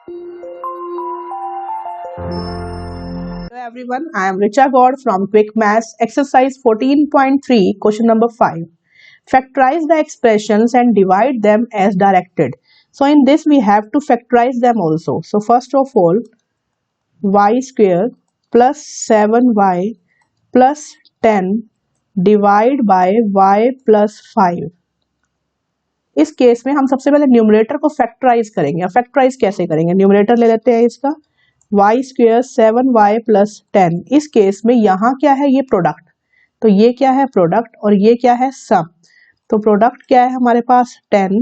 Hello everyone, I am Richa Gaur from Quick Maths, exercise 14.3, question number 5. Factorize the expressions and divide them as directed. So in this we have to factorize them also. So first of all, y square plus 7y plus 10 divide by y plus 5. इस case में हम सबसे पहले numerator को factorise करेंगे। अब factorise कैसे करेंगे? न्यूमरेटर ले लेते हैं इसका वाई स्क्वेयर 7y प्लस 10। इस केस में यहाँ क्या है? ये प्रोडक्ट, तो ये क्या है? प्रोडक्ट, और ये क्या है? सम। तो प्रोडक्ट क्या है हमारे पास? 10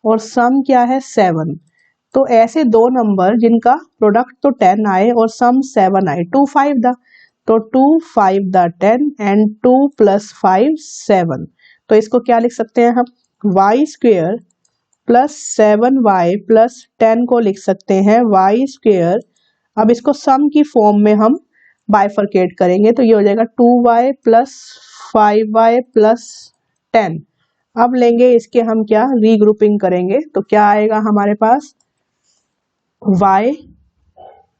और सम क्या है? 7। तो ऐसे दो नंबर जिनका प्रोडक्ट तो 10 आए और सम 7 आए, 2 5 द, तो 2 5 द 10 एंड 2 प्लस 5 7। तो इसको क्या लिख सकते हैं हम? Y square plus 7y plus 10 को लिख सकते हैं वाई स्क्वेयर। अब इसको सम की फॉर्म में हम बाइफरकेट करेंगे तो ये हो जाएगा 2y प्लस 5y प्लस 10। अब लेंगे इसके हम क्या? रीग्रुपिंग करेंगे तो क्या आएगा हमारे पास? y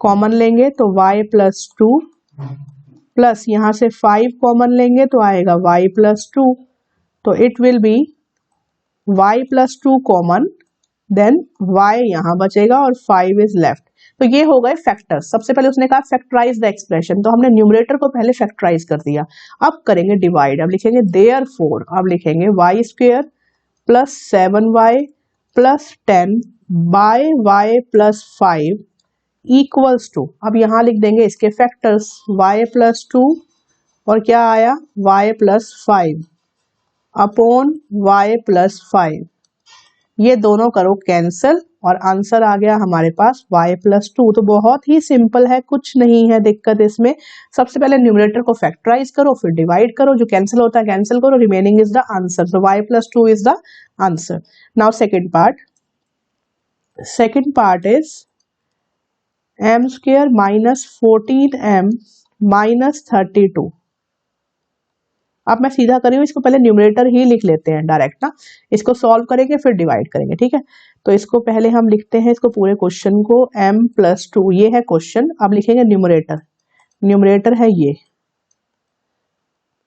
कॉमन लेंगे तो y प्लस 2 प्लस यहाँ से 5 कॉमन लेंगे तो आएगा y प्लस 2। तो it will be y plus 2 common, then y यहाँ बचेगा और 5 इज लेफ्ट। तो ये हो गए फैक्टर्स। सबसे पहले उसने कहा फैक्टराइज द एक्सप्रेशन, तो हमने न्यूमरेटर को पहले फैक्टराइज कर दिया। अब करेंगे डिवाइड। अब लिखेंगे देयरफॉर, अब लिखेंगे y square plus 7y plus 10 by y plus 5 equals to, अब यहाँ लिख देंगे इसके फैक्टर्स y प्लस 2 और क्या आया? y plus 5 upon y plus 5। ये दोनों करो कैंसिल और आंसर आ गया हमारे पास y प्लस 2। तो बहुत ही सिंपल है, कुछ नहीं है दिक्कत इसमें। सबसे पहले न्यूमरेटर को फैक्टराइज करो, फिर डिवाइड करो, जो कैंसिल होता है कैंसिल करो, remaining is the answer. So y plus 2 is the answer. Now second part is m square minus 14m minus 32। अब मैं सीधा करी हूँ, इसको पहले न्यूमरेटर ही लिख लेते हैं डायरेक्ट ना, इसको सॉल्व करेंगे फिर डिवाइड करेंगे, ठीक है। तो इसको पहले हम लिखते हैं, इसको पूरे क्वेश्चन को m प्लस 2, ये है क्वेश्चन। अब लिखेंगे न्यूमरेटर, न्यूमरेटर है ये।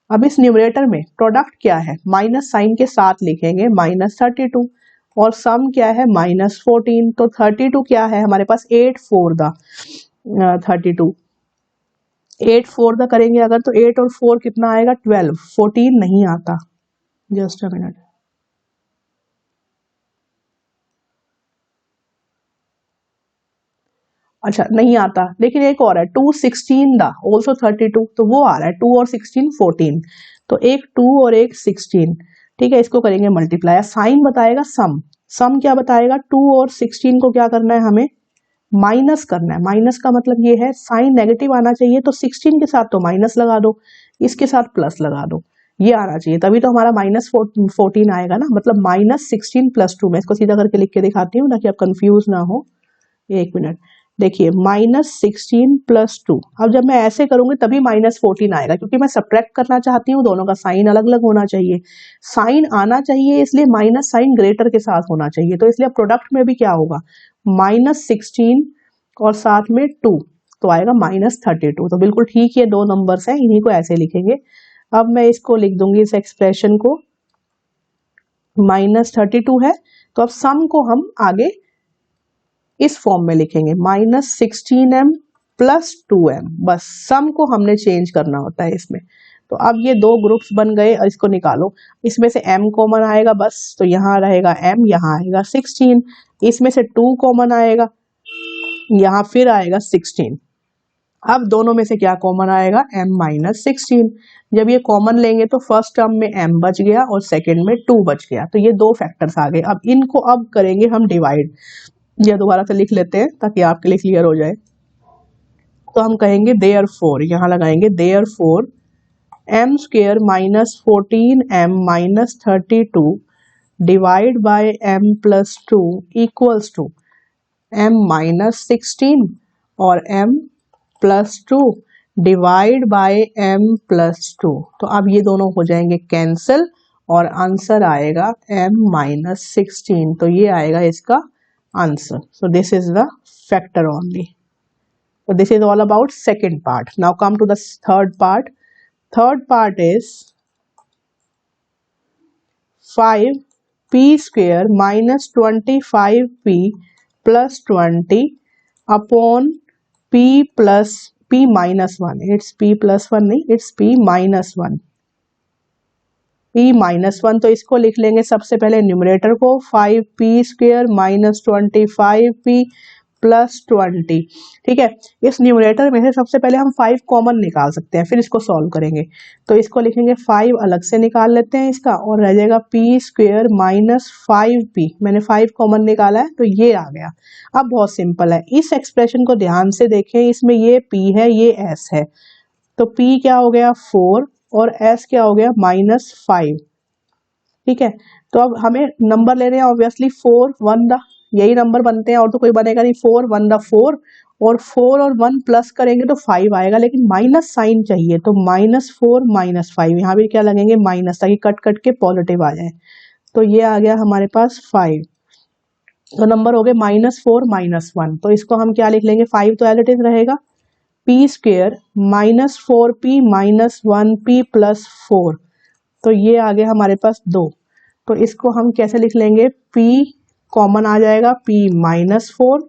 अब इस न्यूमरेटर में प्रोडक्ट क्या है? माइनस साइन के साथ लिखेंगे माइनस 32 और सम क्या है? माइनस 14। तो 32 क्या है हमारे पास? 8 4 द 32, 8 4 द करेंगे अगर तो 8 और 4 कितना आएगा? 12। 14 नहीं आता, जस्ट अ मिनट। अच्छा नहीं आता, लेकिन एक और है 2 16 द ऑल्सो 32, तो वो आ रहा है 2 और 16 14। तो एक 2 और एक 16, ठीक है। इसको करेंगे मल्टीप्लाई। साइन बताएगा सम, सम क्या बताएगा? 2 और 16 को क्या करना है हमें? माइनस करना है। माइनस का मतलब ये है साइन नेगेटिव आना चाहिए, तो 16 के साथ तो माइनस लगा दो, इसके साथ प्लस लगा दो, ये आना चाहिए, तभी तो हमारा माइनस 14 आएगा ना, मतलब माइनस 16 प्लस 2। मैं इसको सीधा करके लिख के दिखाती हूँ ताकि आप कंफ्यूज ना हो। एक मिनट, देखिए माइनस 16 प्लस 2। अब जब मैं ऐसे करूंगी तभी माइनस 14 आएगा, क्योंकि मैं सब्ट्रैक्ट करना चाहती हूँ, दोनों का साइन अलग अलग होना चाहिए। साइन आना चाहिए इसलिए माइनस साइन ग्रेटर के साथ होना चाहिए, तो इसलिए प्रोडक्ट में भी क्या होगा? माइनस 16 और साथ में 2, तो आएगा माइनस 32। तो बिल्कुल ठीक, ये दो नंबर्स हैं, इन्हीं को ऐसे लिखेंगे। अब मैं इसको लिख दूंगी, इस एक्सप्रेशन को, माइनस 32 है, तो अब सम को हम आगे इस फॉर्म में लिखेंगे माइनस 16m प्लस 2m। बस सम को हमने चेंज करना होता है इसमें। तो अब ये दो ग्रुप्स बन गए और इसको निकालो, इसमें से m कॉमन आएगा बस, तो यहाँ रहेगा m, यहाँ आएगा 16। इसमें से 2 कॉमन आएगा, यहाँ फिर आएगा 16। अब दोनों में से क्या कॉमन आएगा? m minus 16। जब ये कॉमन लेंगे तो फर्स्ट टर्म में m बच गया और सेकेंड में 2 बच गया, तो ये दो फैक्टर्स आ गए। अब इनको अब करेंगे हम डिवाइड, या दोबारा से लिख लेते हैं ताकि आपके लिए क्लियर हो जाए। तो हम कहेंगे देयरफॉर, यहाँ लगाएंगे therefore m square minus 14m minus 32 divide by m plus 2 equals to m minus 16 और m plus 2 divide by m plus 2। तो अब ये दोनों हो जाएंगे कैंसिल और आंसर आएगा m माइनस 16। तो ये आएगा इसका answer. So this is the factor only. So this is all about second part. Now come to the third part. Third part is 5p square minus 25p plus 20 upon p plus p minus 1. It's p plus 1 नहीं, it's p minus 1. p minus 1, तो इसको लिख लेंगे सबसे पहले numerator को 5p square minus 25p plus 20. ठीक है, इस न्यूमरेटर में से सबसे पहले हम 5 कॉमन निकाल सकते हैं, फिर इसको सॉल्व करेंगे. तो इसको लिखेंगे 5 अलग से निकाल लेते हैं इसका, और रह जाएगा p स्क्वेयर माइनस 5p. मैंने 5 कॉमन निकाला है तो ये आ गया. अब बहुत सिंपल है, इस एक्सप्रेशन को ध्यान से देखें, इसमें ये p है, ये s है, तो p क्या हो गया 4 और s क्या हो गया -5. ठीक है, तो अब हमें नंबर लेने हैं ऑब्वियसली 4 1 द, यही नंबर बनते हैं और तो कोई बनेगा नहीं. 4 1 द 4, और 4 और 1 प्लस करेंगे तो 5 आएगा, लेकिन माइनस साइन चाहिए, तो -4 -5. यहाँ भी क्या लगेंगे माइनस, ताकि कट कट के पॉजिटिव आ जाए. तो ये आ गया हमारे पास 5. तो नंबर हो गए -4 -1. तो इसको हम क्या लिख लेंगे, 5 तो एज इट इज रहेगा, p square minus 4p minus 1p plus 4. तो ये आ गया हमारे पास 2. तो इसको हम कैसे लिख लेंगे, p कॉमन आ जाएगा, p -4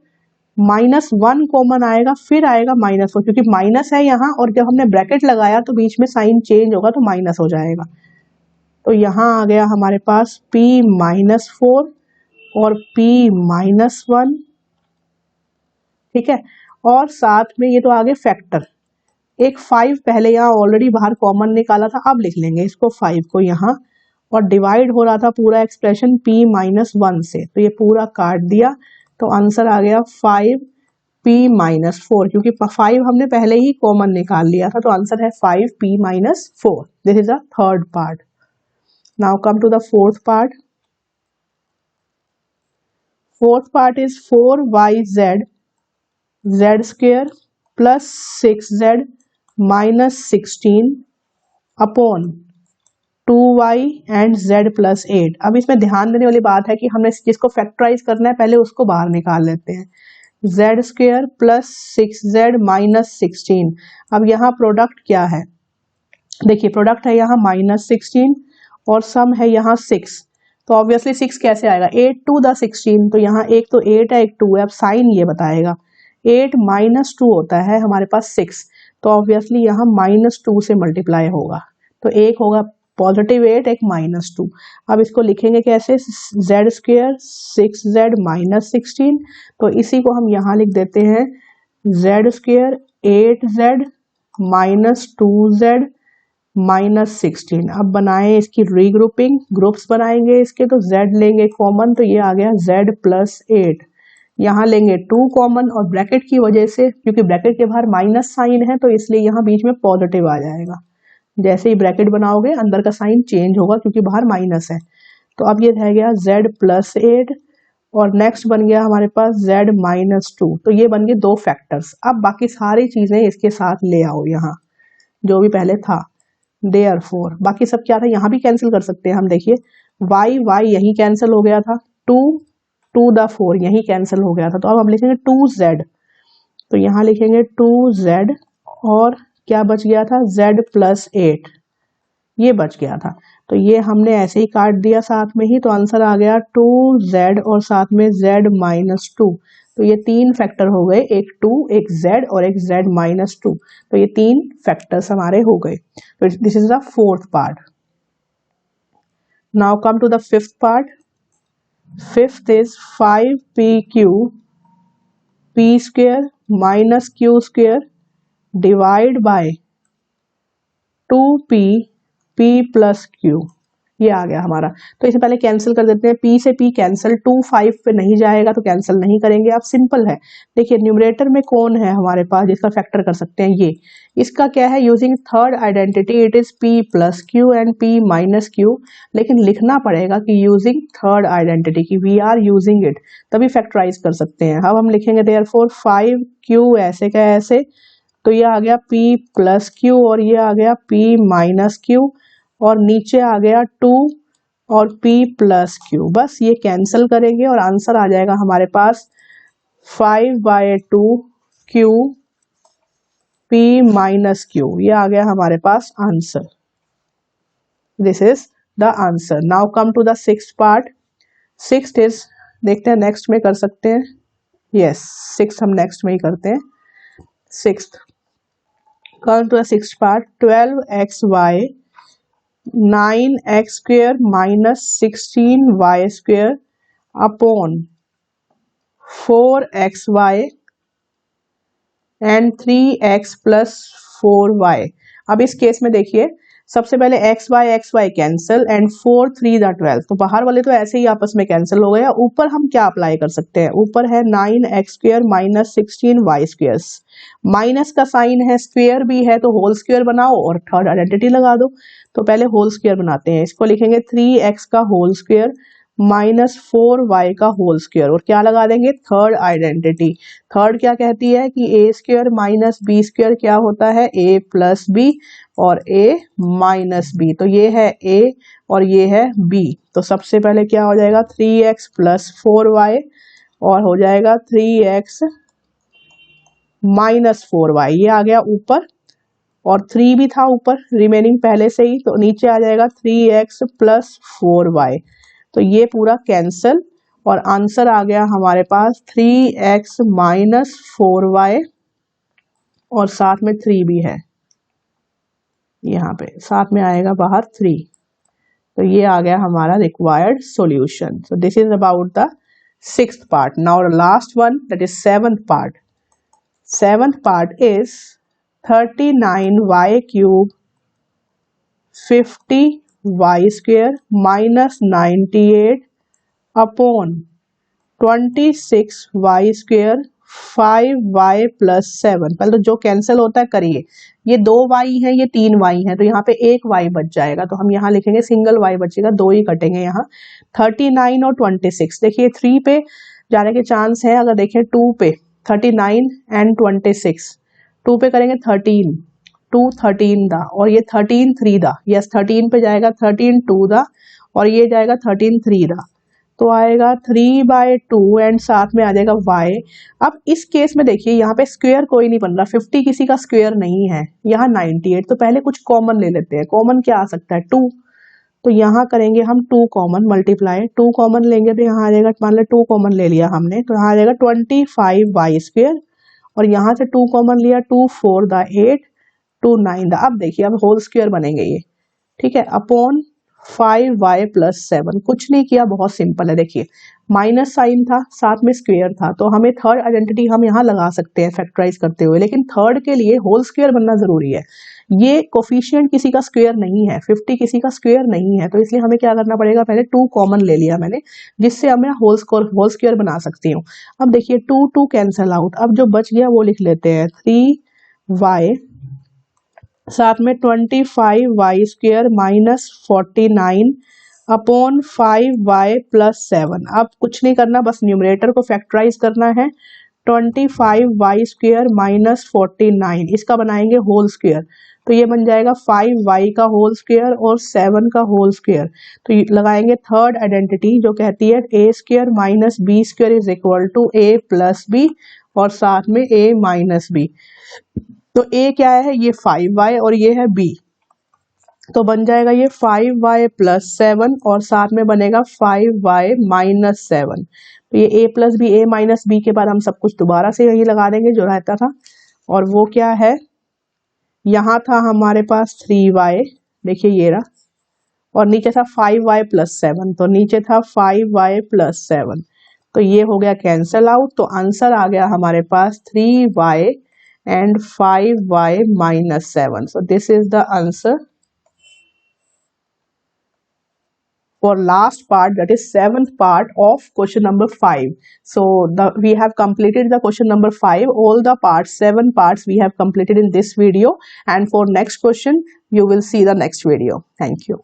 -1 कॉमन आएगा, फिर आएगा -4, क्योंकि माइनस है यहाँ, और जब हमने ब्रैकेट लगाया तो बीच में साइन चेंज होगा तो माइनस हो जाएगा. तो यहाँ आ गया हमारे पास p -4 और p -1. ठीक है, और साथ में ये तो आगे फैक्टर, एक 5 पहले यहाँ ऑलरेडी बाहर कॉमन निकाला था, अब लिख लेंगे इसको 5 को यहाँ, और डिवाइड हो रहा था पूरा एक्सप्रेशन p -1 से, तो ये पूरा काट दिया, तो आंसर आ गया 5p -4, क्योंकि 5 हमने पहले ही कॉमन निकाल लिया था, तो आंसर है 5p -4. This is the third part. Now come to the fourth part. Fourth part is 4yz z square plus 6z minus 16 upon 2y and z plus 8. अब इसमें ध्यान देने वाली बात है कि हमें जिसको फैक्टराइज करना है पहले उसको बाहर निकाल लेते हैं. z square plus 6z minus 16. अब यहाँ प्रोडक्ट क्या है, देखिए प्रोडक्ट है यहाँ -16 और सम है यहाँ 6, तो ऑब्वियसली 6 कैसे आएगा, 8 टू द 16, तो यहाँ एक तो 8 है एक 2 है. अब साइन ये बताएगा, 8 -2 होता है हमारे पास 6, तो ऑब्वियसली यहाँ -2 से मल्टीप्लाई होगा, तो एक होगा +8 एक -2. अब इसको लिखेंगे कैसे, z स्क्वेयर 6z माइनस 16, तो इसी को हम यहाँ लिख देते हैं z square 8z minus 2z minus 16. अब बनाएं इसकी रीग्रुपिंग, ग्रुप्स बनाएंगे इसके, तो z लेंगे कॉमन, तो ये आ गया z प्लस 8. यहाँ लेंगे 2 कॉमन, और ब्रैकेट की वजह से, क्योंकि ब्रैकेट के बाहर माइनस साइन है, तो इसलिए यहाँ बीच में पॉजिटिव आ जाएगा. जैसे ही ब्रैकेट बनाओगे अंदर का साइन चेंज होगा, क्योंकि बाहर माइनस है. तो अब ये रह गया z प्लस 8, और नेक्स्ट बन गया हमारे पास z -2. तो ये बन गए 2 फैक्टर्स. अब बाकी सारी चीजें इसके साथ ले आओ, यहाँ जो भी पहले था, देयरफॉर बाकी सब क्या था, यहाँ भी कैंसिल कर सकते हैं हम. देखिए y यही कैंसिल हो गया था, 2 टू द 4 यही कैंसिल हो गया था, तो अब हम लिखेंगे 2z, तो यहाँ लिखेंगे 2z, और क्या बच गया था, z प्लस 8 ये बच गया था, तो ये हमने ऐसे ही काट दिया साथ में ही, तो आंसर आ गया 2z और साथ में z -2. तो ये 3 फैक्टर हो गए, एक 2 एक z और एक z -2, तो ये 3 फैक्टर्स हमारे हो गए. तो this is the fourth part. Now come to the fifth part. Fifth is 5pq p square minus q square divide by 2p p plus q. ये आ गया हमारा, तो इसे पहले कैंसिल कर देते हैं. p से p कैंसिल, 2 5 पे नहीं जाएगा तो कैंसिल नहीं करेंगे. अब सिंपल है, देखिए न्यूमरेटर में कौन है हमारे पास जिसका फैक्टर कर सकते हैं, ये इसका क्या है, using third identity it is p plus q and p minus q. लेकिन लिखना पड़ेगा कि यूजिंग थर्ड आइडेंटिटी, की वी आर यूजिंग इट, तभी फैक्टराइज कर सकते हैं. अब हम लिखेंगे देयरफॉर 5q ऐसे का ऐसे, तो ये आ गया p प्लस q और ये आ गया p माइनस q, और नीचे आ गया 2 और p प्लस क्यू, बस ये कैंसिल करेंगे और आंसर आ जाएगा हमारे पास 5/2 क्यू p माइनस क्यू। ये आ गया हमारे पास answer. This is the answer. Now come to the sixth part. Sixth is, देखते हैं नेक्स्ट में कर सकते हैं। यस, सिक्स्थ हम नेक्स्ट में ही करते हैं। Sixth, come to the sixth part. 12xy 9x square minus 16y square upon 4xy and 3x plus 4y। अब इस केस में देखिए, सबसे पहले xy कैंसिल एंड 4 3 द 12, तो बाहर वाले तो ऐसे ही आपस में कैंसिल हो गया। ऊपर हम क्या अप्लाई कर सकते हैं, ऊपर है 9x square minus 16y square. Minus का साइन है, स्क्वेयर भी है, तो होल स्क्वेयर बनाओ और थर्ड आइडेंटिटी लगा दो। तो पहले होल स्क्वेयर बनाते हैं, इसको लिखेंगे 3x का होल स्क्वेयर माइनस 4y का होल स्क्वेयर, और क्या लगा देंगे, थर्ड आइडेंटिटी। थर्ड क्या कहती है कि ए स्क्वेयर माइनस बी स्क्वेयर क्या होता है, ए प्लस बी और ए माइनस बी। तो ये है ए और ये है बी। तो सबसे पहले क्या हो जाएगा, 3x प्लस 4y और हो जाएगा 3x माइनस 4y। ये आ गया ऊपर और 3 भी था ऊपर रिमेनिंग पहले से ही, तो नीचे आ जाएगा 3x प्लस 4y। तो ये पूरा कैंसिल और आंसर आ गया हमारे पास 3x माइनस 4y और साथ में 3 भी है, यहाँ पे साथ में आएगा बाहर 3। तो ये आ गया हमारा required solution. So this is about the sixth part. Now last one, that is seventh part. Seventh part is 39y cube 50y square minus 98 upon 26y square 5y plus 7। पहले तो जो कैंसिल होता है करिए, ये 2y है, ये 3y है, तो यहाँ पे एक y बच जाएगा, तो हम यहाँ लिखेंगे सिंगल y बचेगा, 2 ही कटेंगे यहाँ। 39 और 26, देखिए 3 पे जाने के चांस है, अगर देखें 2 पे 39 एंड 26, 2 पे करेंगे 13, 2 13 दा और ये 13 3 दा, यस 13 पे जाएगा 13 2 दा और ये जाएगा 13 3 दा, तो आएगा 3/2 एंड साथ में आ जाएगा y। अब इस केस में देखिए यहाँ पे स्क्वायर कोई नहीं बन रहा, 50 किसी का स्क्वायर नहीं है, यहाँ 98, तो पहले कुछ कॉमन ले लेते हैं। कॉमन क्या आ सकता है, 2, तो यहाँ करेंगे हम 2 कॉमन, मल्टीप्लाई 2 कॉमन लेंगे तो यहाँ आ जाएगा, मान लो 2 कॉमन ले लिया हमने, तो यहाँ आ जाएगा 25y स्क्वायर और यहाँ से 2 कॉमन लिया, 2 4 द 8 2 9 द। अब देखिए अब होल स्क्वायर बनेंगे ये, ठीक है, अपॉन 5y प्लस 7। कुछ नहीं किया, बहुत सिंपल है। देखिए माइनस साइन था, साथ में स्क्वायर था, तो हमें थर्ड आइडेंटिटी हम यहाँ लगा सकते हैं फैक्टराइज करते हुए, लेकिन थर्ड के लिए होल स्क्वायर बनना जरूरी है। ये कोफिशिएंट किसी का स्क्वायर नहीं है, 50 किसी का स्क्वायर नहीं है, तो इसलिए हमें क्या करना पड़ेगा, पहले 2 कॉमन ले लिया मैंने, जिससे अब मैं होल स्क्वायर बना सकती हूँ। अब देखिए 2 2 कैंसल आउट, अब जो बच गया वो लिख लेते हैं 3y साथ में 25y square minus 49 upon 5y plus 7। अब कुछ नहीं करना, बस न्यूमरेटर को फैक्टराइज करना है। 25y स्क्वेयर माइनस 49, इसका बनाएंगे होल स्क्वेयर, तो ये बन जाएगा 5y का होल स्क्वेयर और 7 का होल स्क्वेयर। तो लगाएंगे थर्ड आइडेंटिटी जो कहती है a square minus B square is equal to a plus B और साथ में a माइनस बी। तो a क्या है, ये 5y और ये है b, तो बन जाएगा ये 5y प्लस 7 और साथ में बनेगा 5y माइनस 7। तो ये a plus B, a minus B के बाद हम सब कुछ दोबारा से यही लगा देंगे जो रहता था, और वो क्या है, यहाँ था हमारे पास 3y, देखिए ये रहा, और नीचे था 5y प्लस 7, तो नीचे था 5y प्लस 7, तो ये हो गया कैंसल आउट। तो आंसर आ गया हमारे पास 3y and 5y minus 7. So this is the answer for last part, that is seventh part of question number 5. So we have completed the question number 5. All the parts, 7 parts we have completed in this video, and for next question you will see the next video. Thank you.